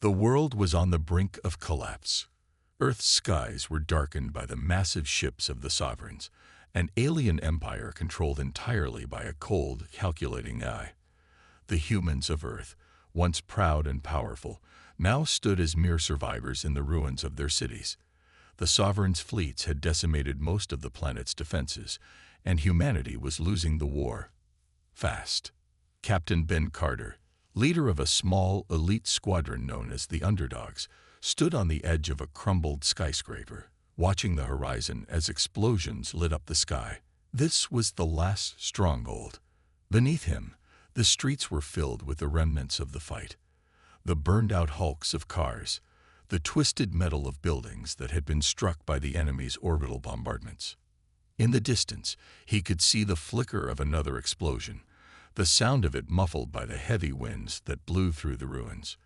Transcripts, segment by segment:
The world was on the brink of collapse. Earth's skies were darkened by the massive ships of the sovereigns, an alien empire controlled entirely by a cold, calculating eye. The humans of Earth, once proud and powerful, now stood as mere survivors in the ruins of their cities. The sovereigns' fleets had decimated most of the planet's defenses, and humanity was losing the war fast. Captain Ben Carter, leader of a small, elite squadron known as the Underdogs, stood on the edge of a crumbled skyscraper, watching the horizon as explosions lit up the sky. This was the last stronghold. Beneath him, the streets were filled with the remnants of the fight. The burned-out hulks of cars, the twisted metal of buildings that had been struck by the enemy's orbital bombardments. In the distance, he could see the flicker of another explosion, the sound of it muffled by the heavy winds that blew through the ruins.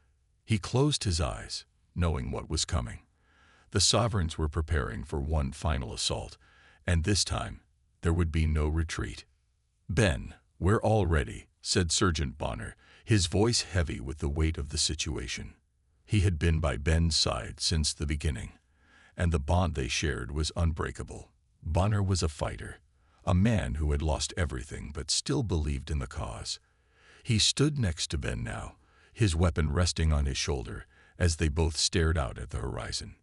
He closed his eyes, knowing what was coming. The sovereigns were preparing for one final assault, and this time, there would be no retreat. "Ben, we're all ready," said Sergeant Bonner, his voice heavy with the weight of the situation. He had been by Ben's side since the beginning, and the bond they shared was unbreakable. Bonner was a fighter, a man who had lost everything but still believed in the cause. He stood next to Ben now, his weapon resting on his shoulder, as they both stared out at the horizon.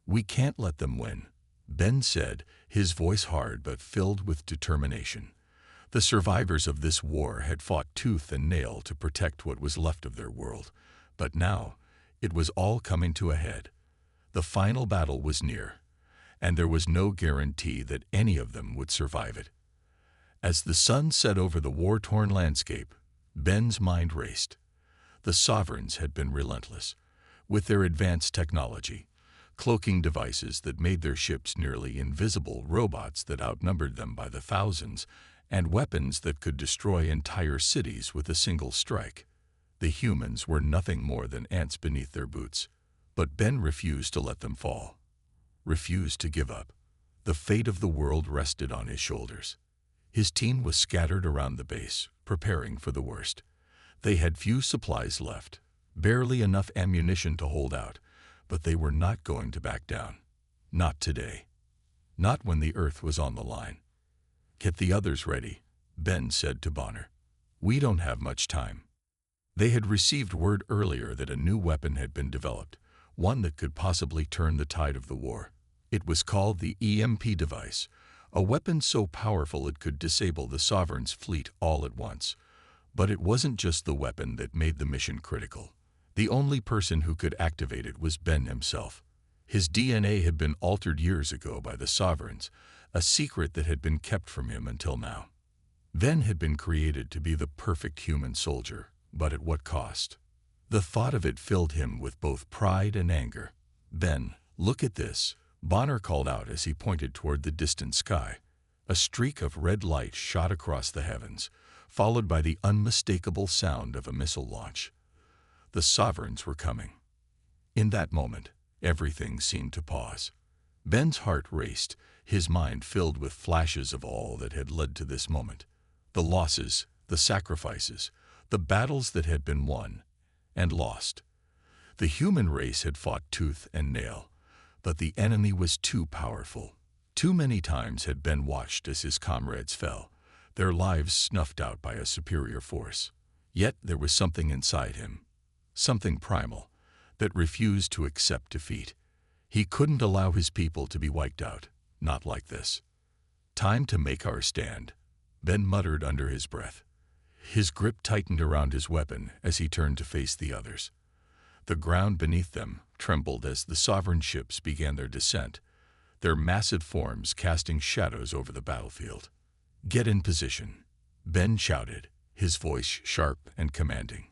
"We can't let them win," Ben said, his voice hard but filled with determination. The survivors of this war had fought tooth and nail to protect what was left of their world, but now it was all coming to a head. The final battle was near, and there was no guarantee that any of them would survive it. As the sun set over the war-torn landscape, Ben's mind raced. The sovereigns had been relentless. With their advanced technology, cloaking devices that made their ships nearly invisible, robots that outnumbered them by the thousands, and weapons that could destroy entire cities with a single strike. The humans were nothing more than ants beneath their boots, but Ben refused to let them fall. Refused to give up. The fate of the world rested on his shoulders. His team was scattered around the base, preparing for the worst. They had few supplies left, barely enough ammunition to hold out, but they were not going to back down. Not today. Not when the Earth was on the line. "Get the others ready," Ben said to Bonner. "We don't have much time." They had received word earlier that a new weapon had been developed, one that could possibly turn the tide of the war. It was called the EMP device, a weapon so powerful it could disable the Sovereign's fleet all at once. But it wasn't just the weapon that made the mission critical. The only person who could activate it was Ben himself. His DNA had been altered years ago by the Sovereigns, a secret that had been kept from him until now. Ben had been created to be the perfect human soldier, but at what cost? The thought of it filled him with both pride and anger. "Ben, look at this," Bonner called out as he pointed toward the distant sky. A streak of red light shot across the heavens, followed by the unmistakable sound of a missile launch. The Sovereigns were coming. In that moment, everything seemed to pause. Ben's heart raced, his mind filled with flashes of all that had led to this moment. The losses, the sacrifices, the battles that had been won and lost. The human race had fought tooth and nail, but the enemy was too powerful. Too many times had Ben watched as his comrades fell, their lives snuffed out by a superior force. Yet there was something inside him, something primal, that refused to accept defeat. He couldn't allow his people to be wiped out, not like this. "Time to make our stand," Ben muttered under his breath. His grip tightened around his weapon as he turned to face the others. The ground beneath them trembled as the sovereign ships began their descent, their massive forms casting shadows over the battlefield. "Get in position," Ben shouted, his voice sharp and commanding.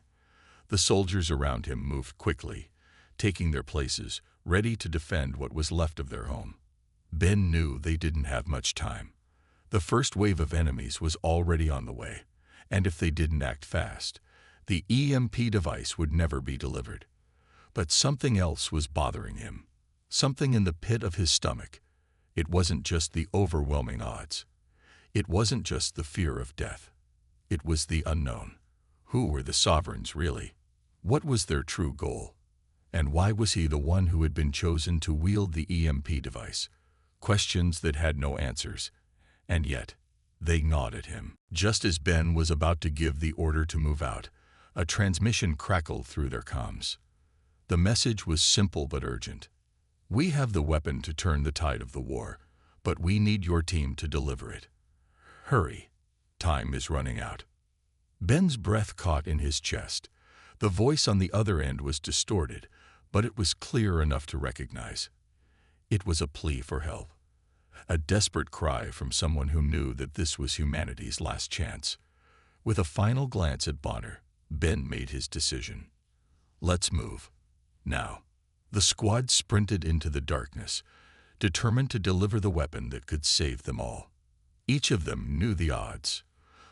The soldiers around him moved quickly, taking their places, ready to defend what was left of their home. Ben knew they didn't have much time. The first wave of enemies was already on the way, and if they didn't act fast, the EMP device would never be delivered. But something else was bothering him, something in the pit of his stomach. It wasn't just the overwhelming odds. It wasn't just the fear of death. It was the unknown. Who were the Sovereigns really? What was their true goal? And why was he the one who had been chosen to wield the EMP device? Questions that had no answers. And yet, they gnawed at him. Just as Ben was about to give the order to move out, a transmission crackled through their comms. The message was simple but urgent. We have the weapon to turn the tide of the war, but we need your team to deliver it. Hurry. Time is running out. Ben's breath caught in his chest. The voice on the other end was distorted, but it was clear enough to recognize. It was a plea for help. A desperate cry from someone who knew that this was humanity's last chance. With a final glance at Bonner, Ben made his decision. Let's move. Now. The squad sprinted into the darkness, determined to deliver the weapon that could save them all. Each of them knew the odds,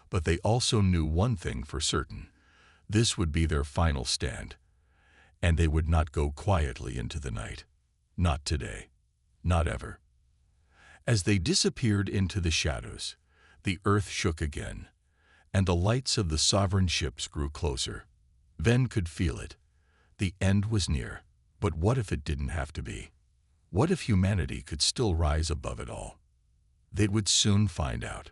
but they also knew one thing for certain. This would be their final stand, and they would not go quietly into the night. Not today. Not ever. As they disappeared into the shadows, the earth shook again, and the lights of the sovereign ships grew closer. Ben could feel it. The end was near. But what if it didn't have to be? What if humanity could still rise above it all? They would soon find out.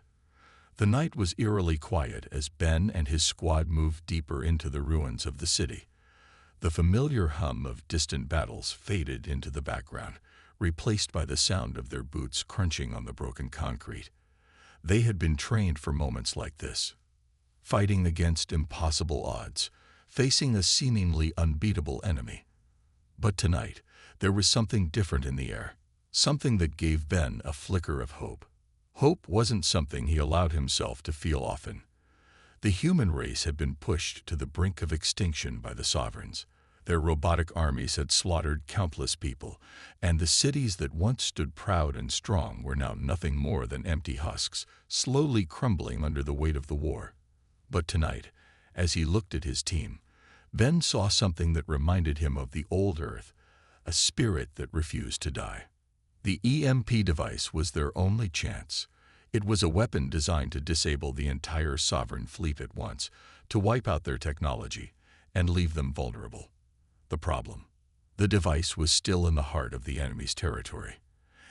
The night was eerily quiet as Ben and his squad moved deeper into the ruins of the city. The familiar hum of distant battles faded into the background, replaced by the sound of their boots crunching on the broken concrete. They had been trained for moments like this, fighting against impossible odds, facing a seemingly unbeatable enemy. But tonight, there was something different in the air, something that gave Ben a flicker of hope. Hope wasn't something he allowed himself to feel often. The human race had been pushed to the brink of extinction by the sovereigns. Their robotic armies had slaughtered countless people, and the cities that once stood proud and strong were now nothing more than empty husks, slowly crumbling under the weight of the war. But tonight, as he looked at his team, Ben saw something that reminded him of the old Earth, a spirit that refused to die. The EMP device was their only chance. It was a weapon designed to disable the entire sovereign fleet at once, to wipe out their technology, and leave them vulnerable. The problem: the device was still in the heart of the enemy's territory.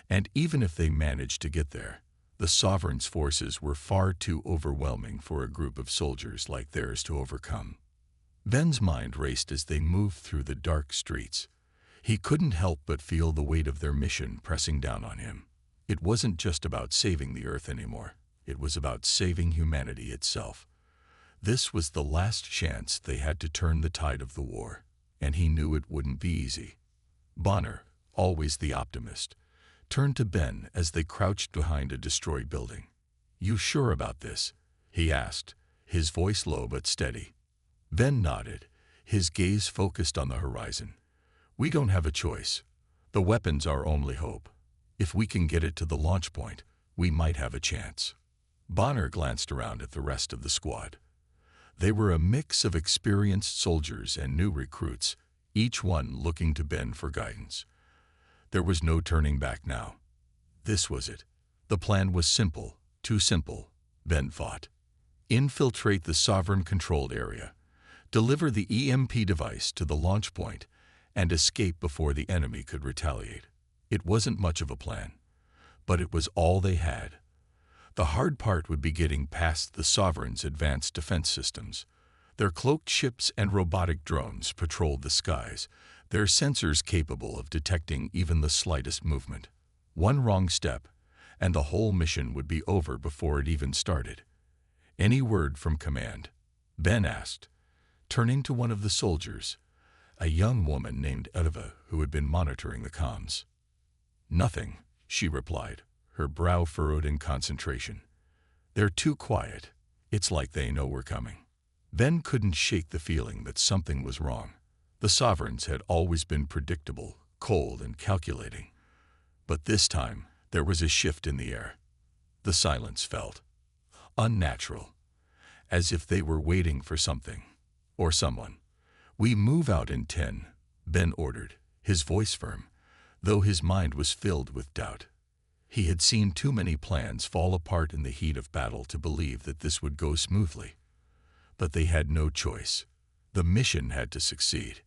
And even if they managed to get there, the sovereign's forces were far too overwhelming for a group of soldiers like theirs to overcome. Ben's mind raced as they moved through the dark streets. He couldn't help but feel the weight of their mission pressing down on him. It wasn't just about saving the Earth anymore. It was about saving humanity itself. This was the last chance they had to turn the tide of the war, and he knew it wouldn't be easy. Bonner, always the optimist, turned to Ben as they crouched behind a destroyed building. "You sure about this?" he asked, his voice low but steady. Ben nodded, his gaze focused on the horizon. "We don't have a choice. The weapon's our only hope. If we can get it to the launch point, we might have a chance." Bonner glanced around at the rest of the squad. They were a mix of experienced soldiers and new recruits, each one looking to Ben for guidance. There was no turning back now. This was it. The plan was simple, too simple, Ben thought. Infiltrate the sovereign-controlled area, deliver the EMP device to the launch point, and escape before the enemy could retaliate. It wasn't much of a plan, but it was all they had. The hard part would be getting past the Sovereign's advanced defense systems. Their cloaked ships and robotic drones patrolled the skies, their sensors capable of detecting even the slightest movement. One wrong step, and the whole mission would be over before it even started. "Any word from command?" Ben asked, turning to one of the soldiers, a young woman named Edva who had been monitoring the comms. "Nothing," she replied, her brow furrowed in concentration. "They're too quiet. It's like they know we're coming." Ben couldn't shake the feeling that something was wrong. The Sovereigns had always been predictable, cold, and calculating. But this time, there was a shift in the air. The silence felt unnatural, as if they were waiting for something, or someone. "We move out in 10, Ben ordered, his voice firm, though his mind was filled with doubt. He had seen too many plans fall apart in the heat of battle to believe that this would go smoothly. But they had no choice. The mission had to succeed.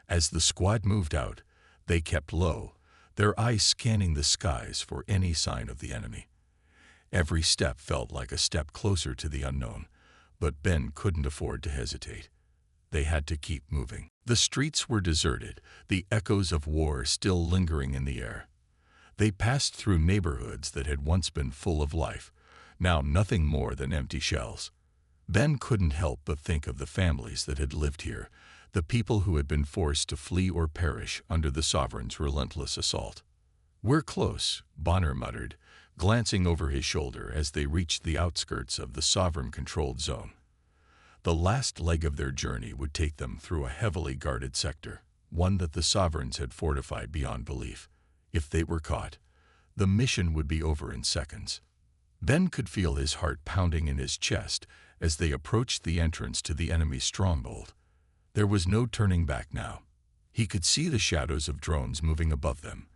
As the squad moved out, they kept low, their eyes scanning the skies for any sign of the enemy. Every step felt like a step closer to the unknown, but Ben couldn't afford to hesitate. They had to keep moving. The streets were deserted, the echoes of war still lingering in the air. They passed through neighborhoods that had once been full of life, now nothing more than empty shells. Ben couldn't help but think of the families that had lived here, the people who had been forced to flee or perish under the Sovereign's relentless assault. "We're close," Bonner muttered, glancing over his shoulder as they reached the outskirts of the Sovereign-controlled zone. The last leg of their journey would take them through a heavily guarded sector, one that the Sovereigns had fortified beyond belief. If they were caught, the mission would be over in seconds. Ben could feel his heart pounding in his chest as they approached the entrance to the enemy's stronghold. There was no turning back now. He could see the shadows of drones moving above them,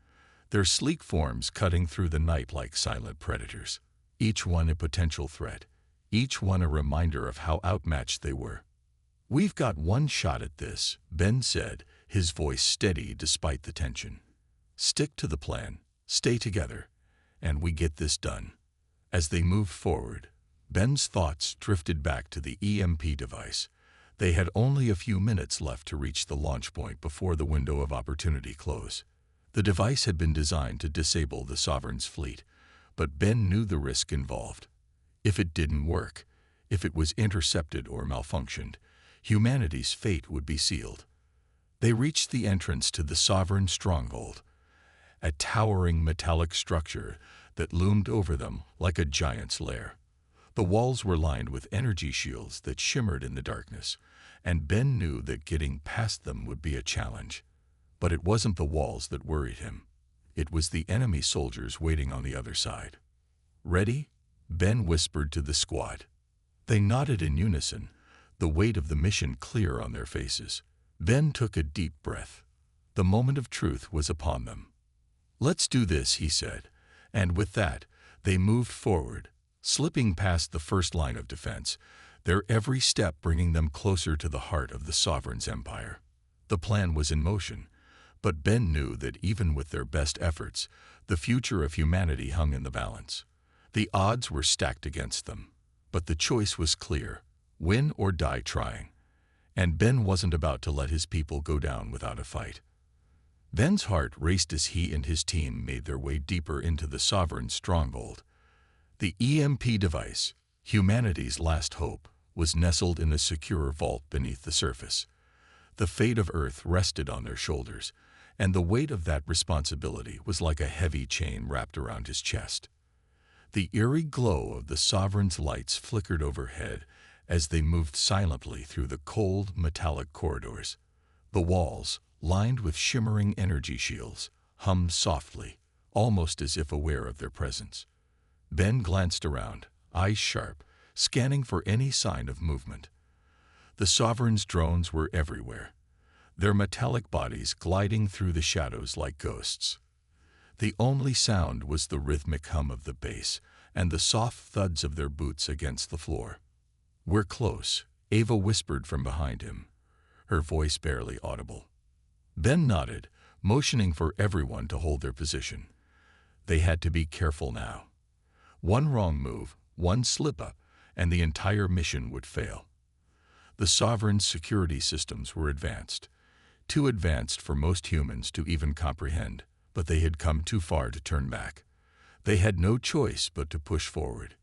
their sleek forms cutting through the night like silent predators, each one a potential threat, each one a reminder of how outmatched they were. "We've got one shot at this," Ben said, his voice steady despite the tension. "Stick to the plan, stay together, and we get this done." As they moved forward, Ben's thoughts drifted back to the EMP device. They had only a few minutes left to reach the launch point before the window of opportunity closed. The device had been designed to disable the Sovereign's fleet, but Ben knew the risk involved. If it didn't work, if it was intercepted or malfunctioned, humanity's fate would be sealed. They reached the entrance to the Sovereign stronghold, a towering metallic structure that loomed over them like a giant's lair. The walls were lined with energy shields that shimmered in the darkness, and Ben knew that getting past them would be a challenge. But it wasn't the walls that worried him. It was the enemy soldiers waiting on the other side. "Ready?" Ben whispered to the squad. They nodded in unison, the weight of the mission clear on their faces. Ben took a deep breath. The moment of truth was upon them. "Let's do this," he said, and with that, they moved forward, slipping past the first line of defense, their every step bringing them closer to the heart of the Sovereign's empire. The plan was in motion, but Ben knew that even with their best efforts, the future of humanity hung in the balance. The odds were stacked against them, but the choice was clear: win or die trying. And Ben wasn't about to let his people go down without a fight. Ben's heart raced as he and his team made their way deeper into the Sovereign's stronghold. The EMP device, humanity's last hope, was nestled in a secure vault beneath the surface. The fate of Earth rested on their shoulders, and the weight of that responsibility was like a heavy chain wrapped around his chest. The eerie glow of the Sovereign's lights flickered overhead as they moved silently through the cold, metallic corridors. The walls, lined with shimmering energy shields, hummed softly, almost as if aware of their presence. Ben glanced around, eyes sharp, scanning for any sign of movement. The Sovereign's drones were everywhere, their metallic bodies gliding through the shadows like ghosts. The only sound was the rhythmic hum of the bass and the soft thuds of their boots against the floor. "We're close," Ava whispered from behind him, her voice barely audible. Ben nodded, motioning for everyone to hold their position. They had to be careful now. One wrong move, one slip-up, and the entire mission would fail. The Sovereign's security systems were advanced, too advanced for most humans to even comprehend, but they had come too far to turn back. They had no choice but to push forward.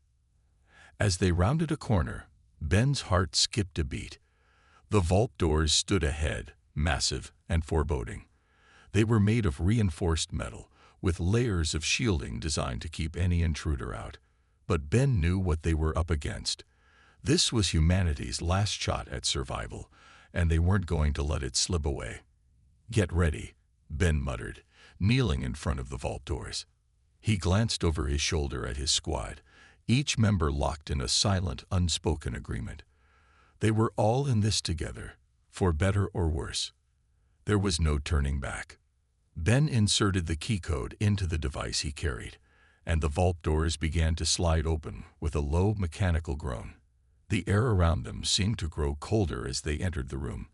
As they rounded a corner, Ben's heart skipped a beat. The vault doors stood ahead, massive and foreboding. They were made of reinforced metal, with layers of shielding designed to keep any intruder out. But Ben knew what they were up against. This was humanity's last shot at survival, and they weren't going to let it slip away. "Get ready," Ben muttered, kneeling in front of the vault doors. He glanced over his shoulder at his squad, each member locked in a silent, unspoken agreement. They were all in this together, for better or worse. There was no turning back. Ben inserted the key code into the device he carried, and the vault doors began to slide open with a low mechanical groan. The air around them seemed to grow colder as they entered the room,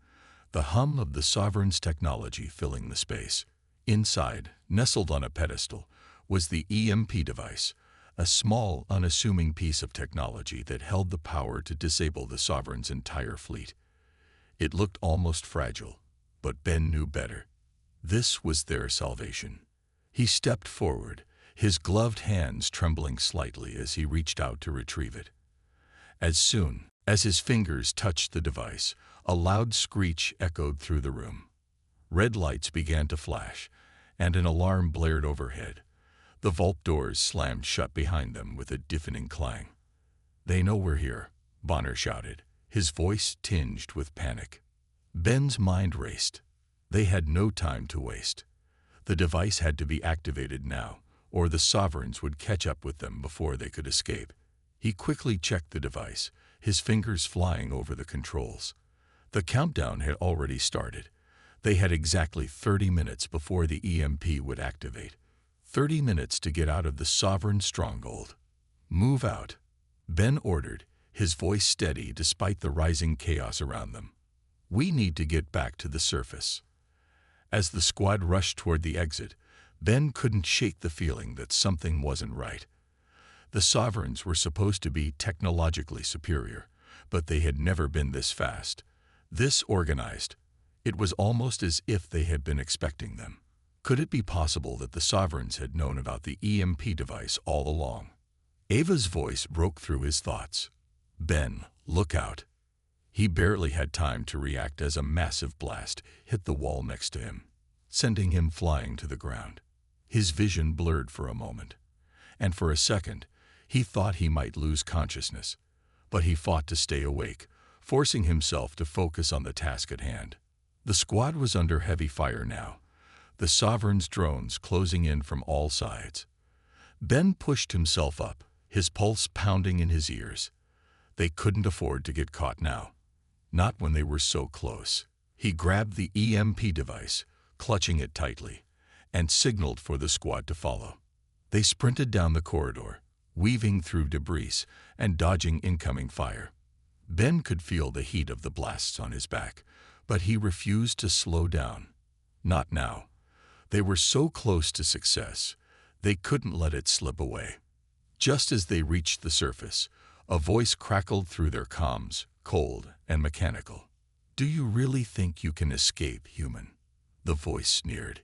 the hum of the Sovereign's technology filling the space. Inside, nestled on a pedestal, was the EMP device, a small, unassuming piece of technology that held the power to disable the Sovereign's entire fleet. It looked almost fragile, but Ben knew better. This was their salvation. He stepped forward, his gloved hands trembling slightly as he reached out to retrieve it. As soon as his fingers touched the device, a loud screech echoed through the room. Red lights began to flash, and an alarm blared overhead. The vault doors slammed shut behind them with a deafening clang. "They know we're here," Bonner shouted, his voice tinged with panic. Ben's mind raced. They had no time to waste. The device had to be activated now, or the Sovereigns would catch up with them before they could escape. He quickly checked the device, his fingers flying over the controls. The countdown had already started. They had exactly 30 minutes before the EMP would activate. 30 minutes to get out of the Sovereign stronghold. "Move out," Ben ordered, his voice steady despite the rising chaos around them. "We need to get back to the surface." As the squad rushed toward the exit, Ben couldn't shake the feeling that something wasn't right. The Sovereigns were supposed to be technologically superior, but they had never been this fast, this organized. It was almost as if they had been expecting them. Could it be possible that the Sovereigns had known about the EMP device all along? Ava's voice broke through his thoughts. "Ben, look out." He barely had time to react as a massive blast hit the wall next to him, sending him flying to the ground. His vision blurred for a moment, and for a second, he thought he might lose consciousness. But he fought to stay awake, forcing himself to focus on the task at hand. The squad was under heavy fire now, the Sovereign's drones closing in from all sides. Ben pushed himself up, his pulse pounding in his ears. They couldn't afford to get caught now. Not when they were so close. He grabbed the EMP device, clutching it tightly, and signaled for the squad to follow. They sprinted down the corridor, weaving through debris and dodging incoming fire. Ben could feel the heat of the blasts on his back, but he refused to slow down. Not now. They were so close to success, they couldn't let it slip away. Just as they reached the surface, a voice crackled through their comms, cold and mechanical. "Do you really think you can escape, human?" The voice sneered.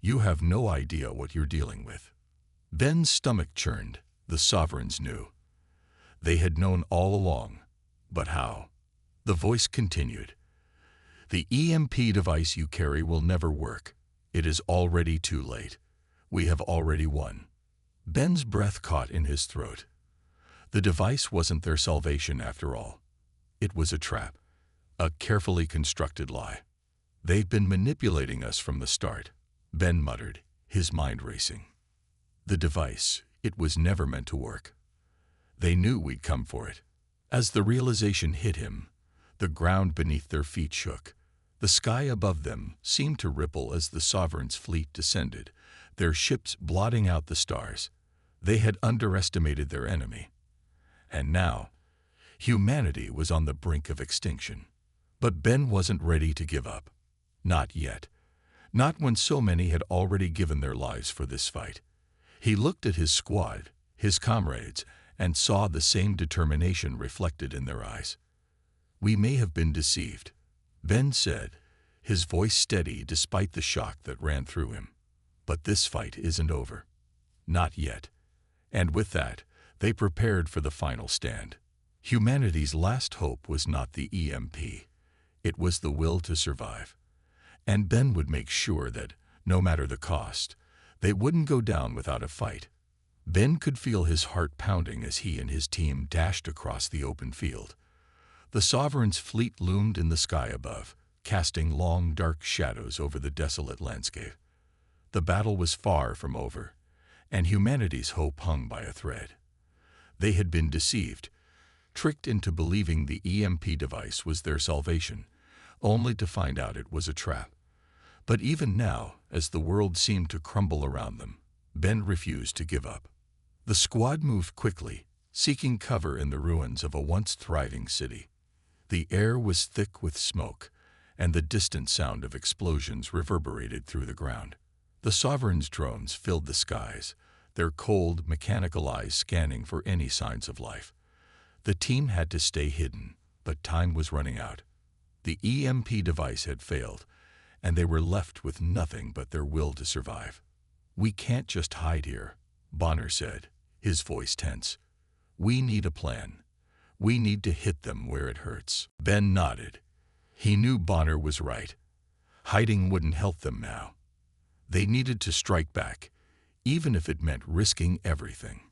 "You have no idea what you're dealing with." Ben's stomach churned. The Sovereigns knew. They had known all along. But how? The voice continued. "The EMP device you carry will never work. It is already too late. We have already won." Ben's breath caught in his throat. The device wasn't their salvation after all. It was a trap, a carefully constructed lie. "They've been manipulating us from the start," Ben muttered, his mind racing. The device, it was never meant to work. They knew we'd come for it. As the realization hit him, the ground beneath their feet shook. The sky above them seemed to ripple as the Sovereign's fleet descended, their ships blotting out the stars. They had underestimated their enemy. And now, humanity was on the brink of extinction. But Ben wasn't ready to give up. Not yet. Not when so many had already given their lives for this fight. He looked at his squad, his comrades, and saw the same determination reflected in their eyes. "We may have been deceived," Ben said, his voice steady despite the shock that ran through him. "But this fight isn't over. Not yet." And with that, they prepared for the final stand. Humanity's last hope was not the EMP. It was the will to survive. And Ben would make sure that, no matter the cost, they wouldn't go down without a fight. Ben could feel his heart pounding as he and his team dashed across the open field. The Sovereign's fleet loomed in the sky above, casting long, dark shadows over the desolate landscape. The battle was far from over, and humanity's hope hung by a thread. They had been deceived, tricked into believing the EMP device was their salvation, only to find out it was a trap. But even now, as the world seemed to crumble around them, Ben refused to give up. The squad moved quickly, seeking cover in the ruins of a once thriving city. The air was thick with smoke, and the distant sound of explosions reverberated through the ground. The Sovereign's drones filled the skies, their cold, mechanical eyes scanning for any signs of life. The team had to stay hidden, but time was running out. The EMP device had failed, and they were left with nothing but their will to survive. "We can't just hide here," Bonner said, his voice tense. "We need a plan. We need to hit them where it hurts." Ben nodded. He knew Bonner was right. Hiding wouldn't help them now. They needed to strike back, even if it meant risking everything.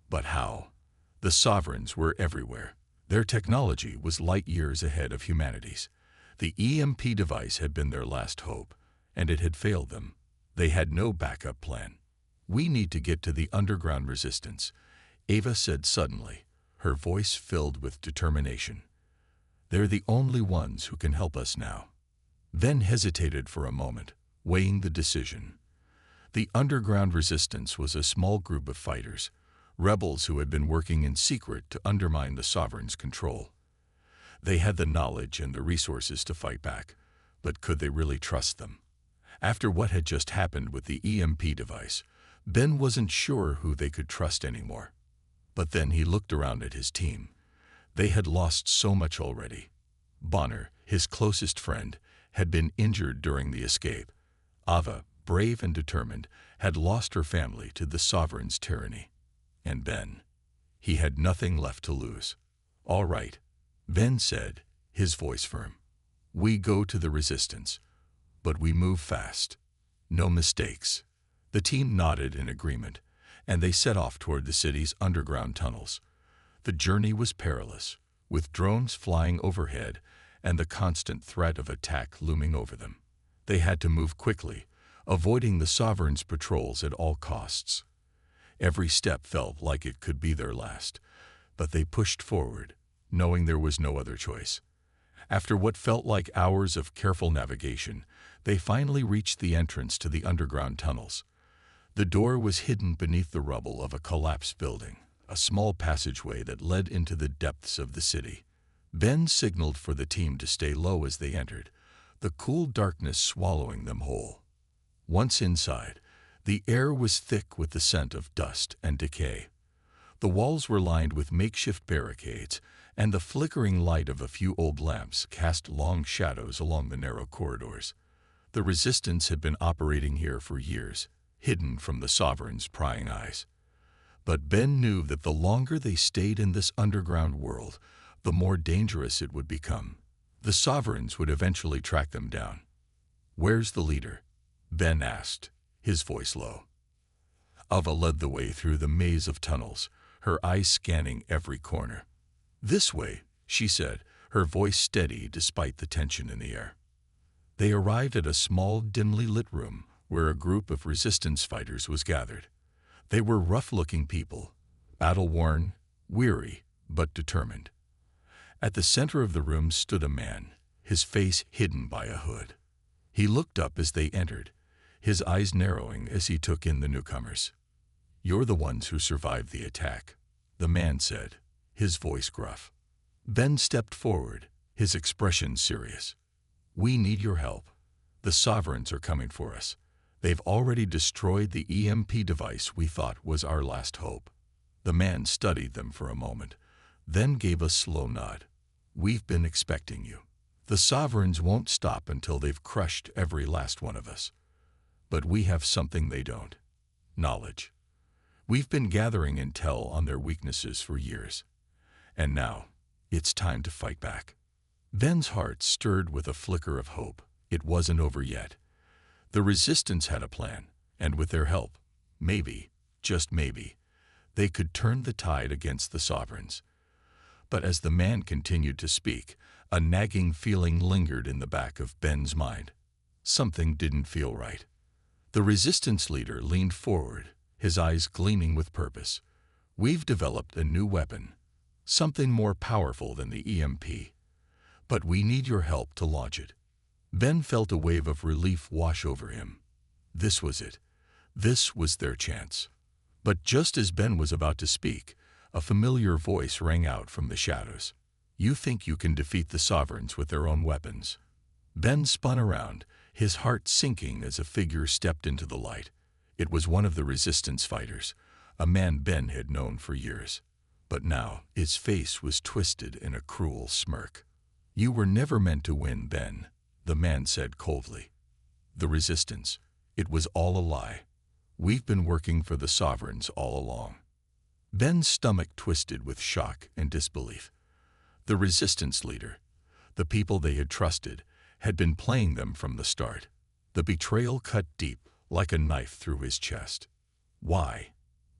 But how? The Sovereigns were everywhere. Their technology was light years ahead of humanity's. The EMP device had been their last hope, and it had failed them. They had no backup plan. "We need to get to the underground resistance," Ava said suddenly, her voice filled with determination. "They're the only ones who can help us now." Ben hesitated for a moment, weighing the decision. The underground resistance was a small group of fighters, rebels who had been working in secret to undermine the Sovereign's control. They had the knowledge and the resources to fight back, but could they really trust them? After what had just happened with the EMP device, Ben wasn't sure who they could trust anymore. But then he looked around at his team. They had lost so much already. Bonner, his closest friend, had been injured during the escape. Ava, brave and determined, had lost her family to the Sovereign's tyranny. And Ben, he had nothing left to lose. "All right," Ben said, his voice firm. "We go to the resistance, but we move fast. No mistakes." The team nodded in agreement, and they set off toward the city's underground tunnels. The journey was perilous, with drones flying overhead and the constant threat of attack looming over them. They had to move quickly, avoiding the Sovereign's patrols at all costs. Every step felt like it could be their last, but they pushed forward, knowing there was no other choice. After what felt like hours of careful navigation, they finally reached the entrance to the underground tunnels. The door was hidden beneath the rubble of a collapsed building, a small passageway that led into the depths of the city. Ben signaled for the team to stay low as they entered, the cool darkness swallowing them whole. Once inside, the air was thick with the scent of dust and decay. The walls were lined with makeshift barricades, and the flickering light of a few old lamps cast long shadows along the narrow corridors. The resistance had been operating here for years, hidden from the Sovereign's prying eyes. But Ben knew that the longer they stayed in this underground world, the more dangerous it would become. The Sovereigns would eventually track them down. "Where's the leader?" Ben asked, his voice low. Ava led the way through the maze of tunnels, her eyes scanning every corner. "This way," she said, her voice steady despite the tension in the air. They arrived at a small, dimly lit room where a group of resistance fighters was gathered. They were rough-looking people, battle-worn, weary, but determined. At the center of the room stood a man, his face hidden by a hood. He looked up as they entered, his eyes narrowing as he took in the newcomers. "You're the ones who survived the attack," the man said, his voice gruff. Ben stepped forward, his expression serious. "We need your help. The Sovereigns are coming for us. They've already destroyed the EMP device we thought was our last hope." The man studied them for a moment, then gave a slow nod. "We've been expecting you. The Sovereigns won't stop until they've crushed every last one of us. But we have something they don't: knowledge. We've been gathering intel on their weaknesses for years. And now, it's time to fight back." Ben's heart stirred with a flicker of hope. It wasn't over yet. The resistance had a plan, and with their help, maybe, just maybe, they could turn the tide against the Sovereigns. But as the man continued to speak, a nagging feeling lingered in the back of Ben's mind. Something didn't feel right. The resistance leader leaned forward, his eyes gleaming with purpose. "We've developed a new weapon, something more powerful than the EMP. But we need your help to launch it." Ben felt a wave of relief wash over him. This was it. This was their chance. But just as Ben was about to speak, a familiar voice rang out from the shadows. "You think you can defeat the Sovereigns with their own weapons? Ben spun around, his heart sinking as a figure stepped into the light. It was one of the resistance fighters, a man Ben had known for years. But now his face was twisted in a cruel smirk. "You were never meant to win, Ben," the man said coldly. "The resistance, it was all a lie. We've been working for the sovereigns all along." Ben's stomach twisted with shock and disbelief. The resistance leader, the people they had trusted, had been playing them from the start. The betrayal cut deep, like a knife through his chest. "Why?"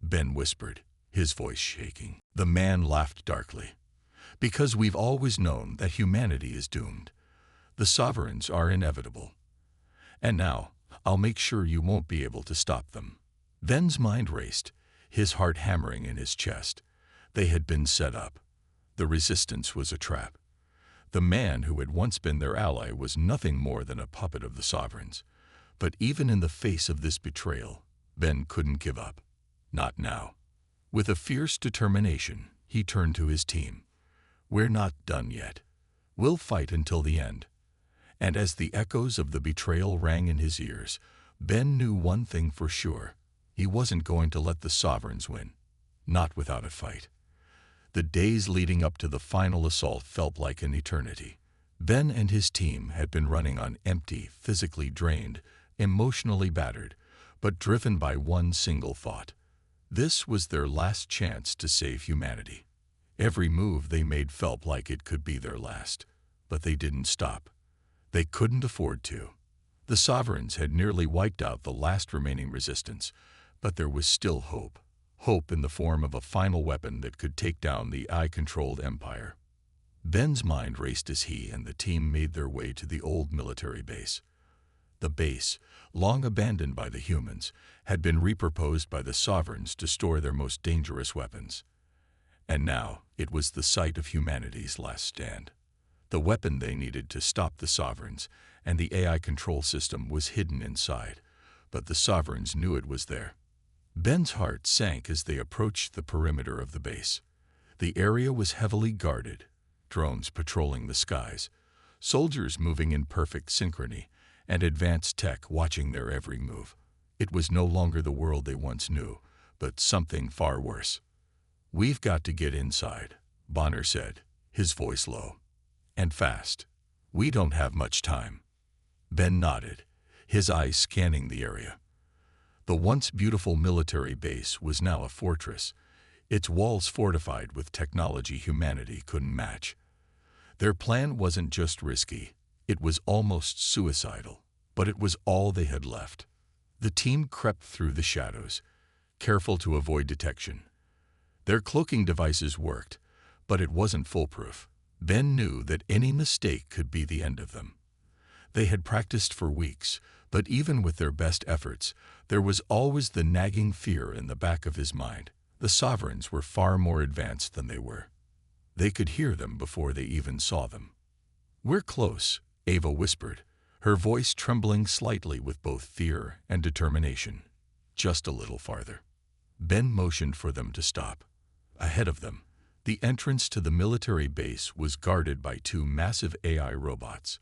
Ben whispered, his voice shaking. The man laughed darkly. "Because we've always known that humanity is doomed. The sovereigns are inevitable. And now, I'll make sure you won't be able to stop them." Ben's mind raced, his heart hammering in his chest. They had been set up. The resistance was a trap. The man who had once been their ally was nothing more than a puppet of the sovereigns. But even in the face of this betrayal, Ben couldn't give up. Not now. With a fierce determination, he turned to his team. "We're not done yet. We'll fight until the end." And as the echoes of the betrayal rang in his ears, Ben knew one thing for sure. He wasn't going to let the sovereigns win. Not without a fight. The days leading up to the final assault felt like an eternity. Ben and his team had been running on empty, physically drained, emotionally battered, but driven by one single thought. This was their last chance to save humanity. Every move they made felt like it could be their last. But they didn't stop. They couldn't afford to. The sovereigns had nearly wiped out the last remaining resistance, but there was still hope. Hope in the form of a final weapon that could take down the AI-controlled empire. Ben's mind raced as he and the team made their way to the old military base. The base, long abandoned by the humans, had been repurposed by the sovereigns to store their most dangerous weapons. And now it was the site of humanity's last stand. The weapon they needed to stop the sovereigns and the AI control system was hidden inside, but the sovereigns knew it was there. Ben's heart sank as they approached the perimeter of the base. The area was heavily guarded, drones patrolling the skies, soldiers moving in perfect synchrony, and advanced tech watching their every move. It was no longer the world they once knew, but something far worse. "We've got to get inside," Bonner said, his voice low. "And fast. We don't have much time." Ben nodded, his eyes scanning the area. The once beautiful military base was now a fortress, its walls fortified with technology humanity couldn't match. Their plan wasn't just risky, it was almost suicidal, but it was all they had left. The team crept through the shadows, careful to avoid detection. Their cloaking devices worked, but it wasn't foolproof. Ben knew that any mistake could be the end of them. They had practiced for weeks, but even with their best efforts, there was always the nagging fear in the back of his mind. The sovereigns were far more advanced than they were. They could hear them before they even saw them. "We're close," Ava whispered, her voice trembling slightly with both fear and determination. "Just a little farther." Ben motioned for them to stop. Ahead of them, the entrance to the military base was guarded by two massive AI robots.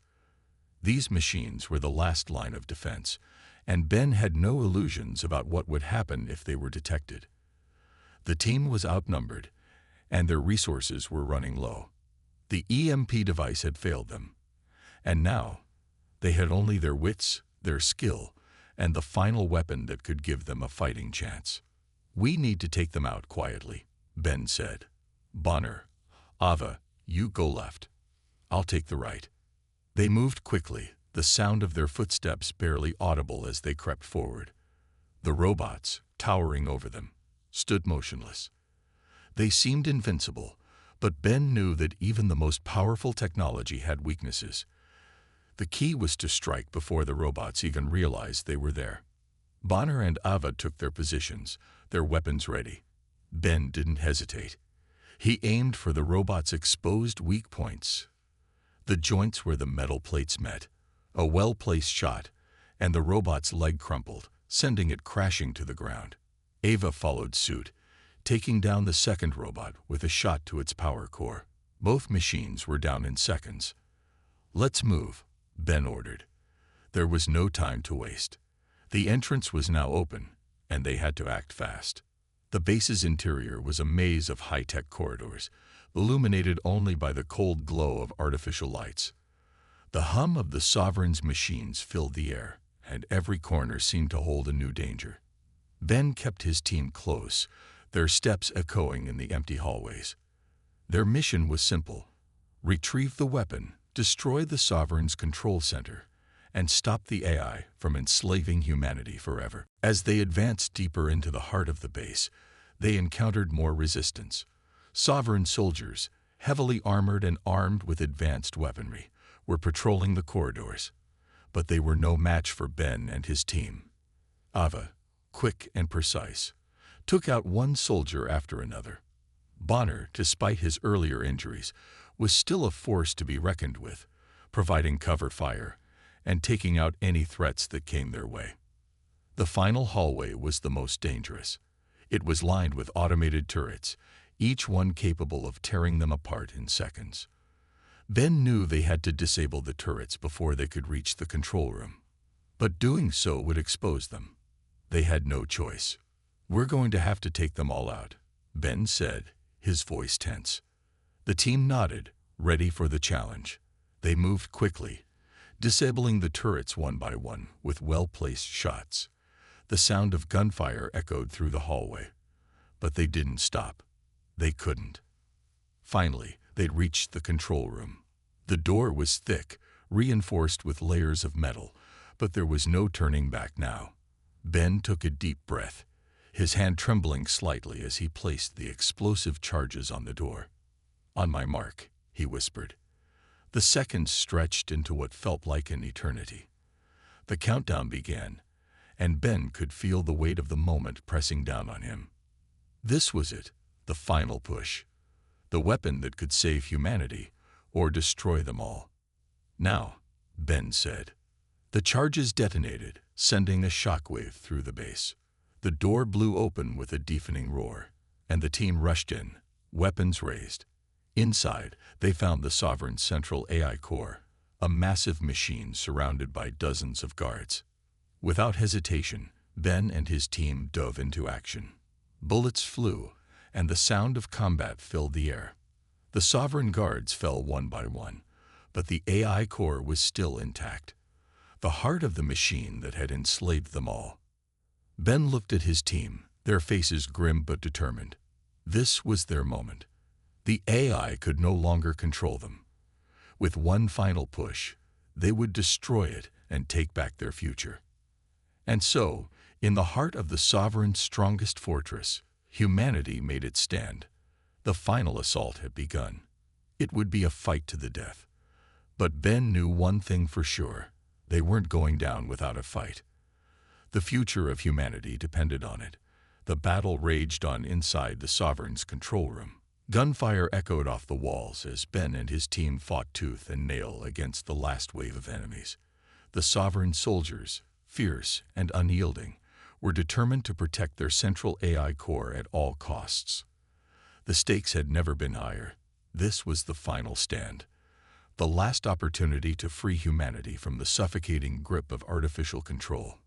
These machines were the last line of defense, and Ben had no illusions about what would happen if they were detected. The team was outnumbered, and their resources were running low. The EMP device had failed them, and now they had only their wits, their skill, and the final weapon that could give them a fighting chance. "We need to take them out quietly," Ben said. "Bonner, Ava, you go left. I'll take the right." They moved quickly, the sound of their footsteps barely audible as they crept forward. The robots, towering over them, stood motionless. They seemed invincible, but Ben knew that even the most powerful technology had weaknesses. The key was to strike before the robots even realized they were there. Bonner and Ava took their positions, their weapons ready. Ben didn't hesitate. He aimed for the robots' exposed weak points, the joints where the metal plates met. A well-placed shot, and the robot's leg crumpled, sending it crashing to the ground. Ava followed suit, taking down the second robot with a shot to its power core. Both machines were down in seconds. "Let's move," Ben ordered. There was no time to waste. The entrance was now open, and they had to act fast. The base's interior was a maze of high-tech corridors, illuminated only by the cold glow of artificial lights. The hum of the Sovereign's machines filled the air, and every corner seemed to hold a new danger. Ben kept his team close, their steps echoing in the empty hallways. Their mission was simple: retrieve the weapon, destroy the Sovereign's control center, and stop the AI from enslaving humanity forever. As they advanced deeper into the heart of the base, they encountered more resistance. Sovereign soldiers, heavily armored and armed with advanced weaponry, were patrolling the corridors. But they were no match for Ben and his team. Ava, quick and precise, took out one soldier after another. Bonner, despite his earlier injuries, was still a force to be reckoned with, providing cover fire and taking out any threats that came their way. The final hallway was the most dangerous. It was lined with automated turrets, each one capable of tearing them apart in seconds. Ben knew they had to disable the turrets before they could reach the control room. But doing so would expose them. They had no choice. "We're going to have to take them all out," Ben said, his voice tense. The team nodded, ready for the challenge. They moved quickly, disabling the turrets one by one with well-placed shots. The sound of gunfire echoed through the hallway. But they didn't stop. They couldn't. Finally, they'd reached the control room. The door was thick, reinforced with layers of metal, but there was no turning back now. Ben took a deep breath, his hand trembling slightly as he placed the explosive charges on the door. "On my mark," he whispered. The seconds stretched into what felt like an eternity. The countdown began, and Ben could feel the weight of the moment pressing down on him. This was it, the final push. The weapon that could save humanity or destroy them all. "Now," Ben said. The charges detonated, sending a shockwave through the base. The door blew open with a deafening roar, and the team rushed in, weapons raised. Inside, they found the Sovereign's central AI core, a massive machine surrounded by dozens of guards. Without hesitation, Ben and his team dove into action. Bullets flew, and the sound of combat filled the air. The Sovereign guards fell one by one, but the AI core was still intact, the heart of the machine that had enslaved them all. Ben looked at his team, their faces grim but determined. This was their moment. The AI could no longer control them. With one final push, they would destroy it and take back their future. And so, in the heart of the Sovereign's strongest fortress, humanity made its stand. The final assault had begun. It would be a fight to the death. But Ben knew one thing for sure: they weren't going down without a fight. The future of humanity depended on it. The battle raged on inside the Sovereign's control room. Gunfire echoed off the walls as Ben and his team fought tooth and nail against the last wave of enemies. The Sovereign soldiers, fierce and unyielding, were determined to protect their central AI core at all costs. The stakes had never been higher. This was the final stand, the last opportunity to free humanity from the suffocating grip of artificial control.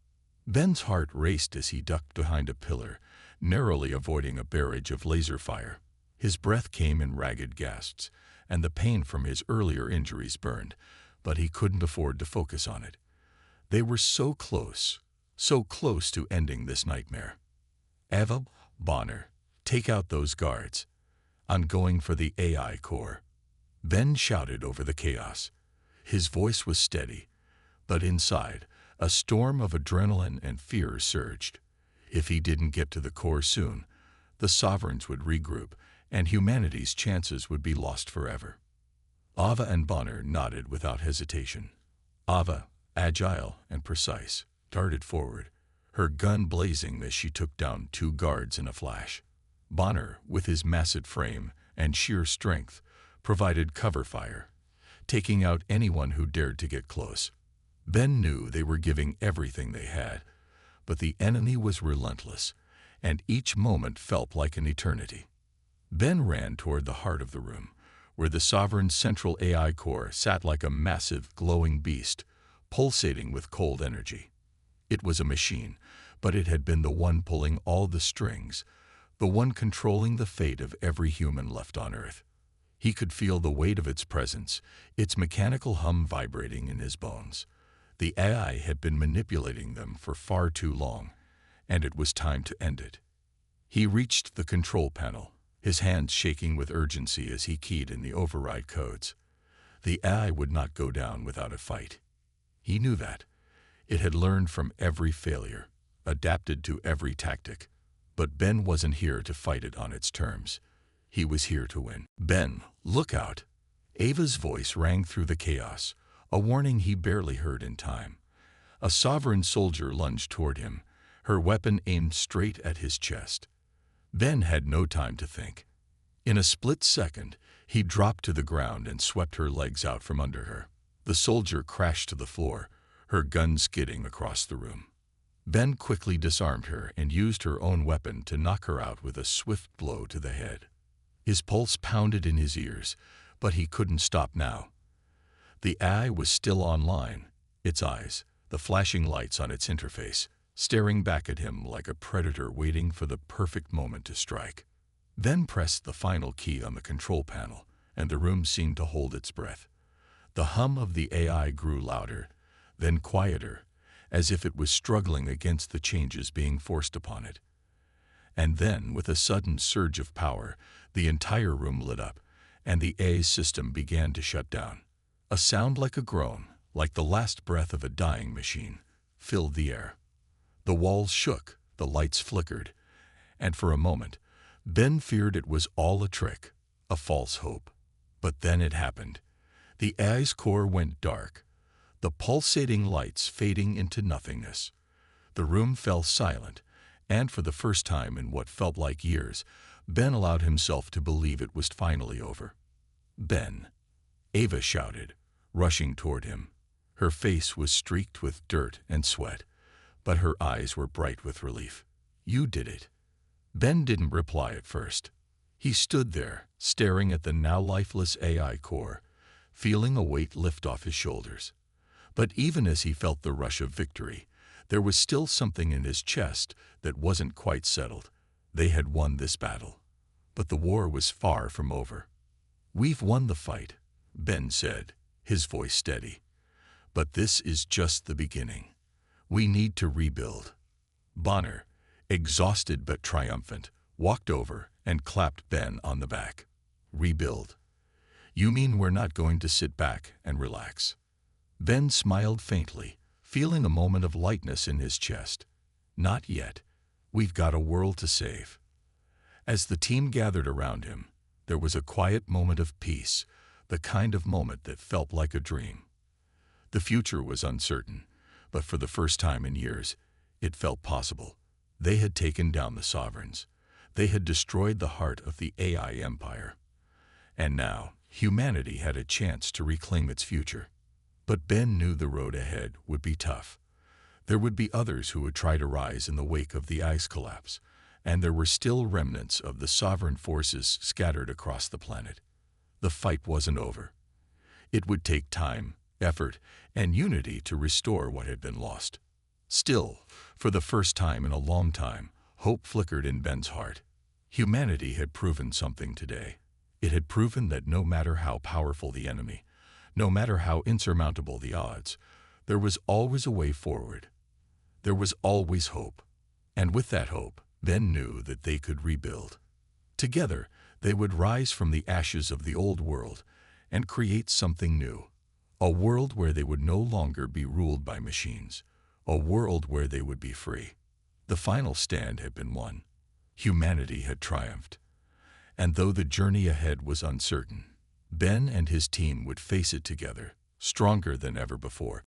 Ben's heart raced as he ducked behind a pillar, narrowly avoiding a barrage of laser fire. His breath came in ragged gasps, and the pain from his earlier injuries burned, but he couldn't afford to focus on it. They were so close to ending this nightmare. "Ava, Bonner, take out those guards. I'm going for the AI core," Ben shouted over the chaos. His voice was steady, but inside, a storm of adrenaline and fear surged. If he didn't get to the core soon, the Sovereigns would regroup, and humanity's chances would be lost forever. Ava and Bonner nodded without hesitation. Ava, agile and precise, darted forward, her gun blazing as she took down 2 guards in a flash. Bonner, with his massive frame and sheer strength, provided cover fire, taking out anyone who dared to get close. Ben knew they were giving everything they had, but the enemy was relentless, and each moment felt like an eternity. Ben ran toward the heart of the room, where the sovereign's central AI core sat like a massive, glowing beast, pulsating with cold energy. It was a machine, but it had been the one pulling all the strings, the one controlling the fate of every human left on Earth. He could feel the weight of its presence, its mechanical hum vibrating in his bones. The AI had been manipulating them for far too long, and it was time to end it. He reached the control panel, his hands shaking with urgency as he keyed in the override codes. The AI would not go down without a fight. He knew that. It had learned from every failure, adapted to every tactic. But Ben wasn't here to fight it on its terms. He was here to win. "Ben, look out!" Ava's voice rang through the chaos, a warning he barely heard in time. A sovereign soldier lunged toward him, her weapon aimed straight at his chest. Ben had no time to think. In a split second, he dropped to the ground and swept her legs out from under her. The soldier crashed to the floor, her gun skidding across the room. Ben quickly disarmed her and used her own weapon to knock her out with a swift blow to the head. His pulse pounded in his ears, but he couldn't stop now. The AI was still online, its eyes, the flashing lights on its interface, staring back at him like a predator waiting for the perfect moment to strike. Ben pressed the final key on the control panel, and the room seemed to hold its breath. The hum of the AI grew louder, then quieter, as if it was struggling against the changes being forced upon it. And then, with a sudden surge of power, the entire room lit up, and the AI's system began to shut down. A sound like a groan, like the last breath of a dying machine, filled the air. The walls shook, the lights flickered, and for a moment, Ben feared it was all a trick, a false hope. But then it happened. The AI's core went dark, the pulsating lights fading into nothingness. The room fell silent, and for the first time in what felt like years, Ben allowed himself to believe it was finally over. "Ben!" Ava shouted, rushing toward him. Her face was streaked with dirt and sweat, but her eyes were bright with relief. "You did it." Ben didn't reply at first. He stood there, staring at the now lifeless AI core, feeling a weight lift off his shoulders. But even as he felt the rush of victory, there was still something in his chest that wasn't quite settled. They had won this battle, but the war was far from over. "We've won the fight," Ben said, his voice steady. "But this is just the beginning. We need to rebuild." Bonner, exhausted but triumphant, walked over and clapped Ben on the back. "Rebuild? You mean we're not going to sit back and relax?" Ben smiled faintly, feeling a moment of lightness in his chest. "Not yet. We've got a world to save." As the team gathered around him, there was a quiet moment of peace, the kind of moment that felt like a dream. The future was uncertain, but for the first time in years, it felt possible. They had taken down the sovereigns. They had destroyed the heart of the AI empire. And now, humanity had a chance to reclaim its future. But Ben knew the road ahead would be tough. There would be others who would try to rise in the wake of the ice collapse, and there were still remnants of the sovereign forces scattered across the planet. The fight wasn't over. It would take time, effort, and unity to restore what had been lost. Still, for the first time in a long time, hope flickered in Ben's heart. Humanity had proven something today. It had proven that no matter how powerful the enemy, no matter how insurmountable the odds, there was always a way forward. There was always hope. And with that hope, Ben knew that they could rebuild. Together, they would rise from the ashes of the old world and create something new. A world where they would no longer be ruled by machines. A world where they would be free. The final stand had been won. Humanity had triumphed. And though the journey ahead was uncertain, Ben and his team would face it together, stronger than ever before.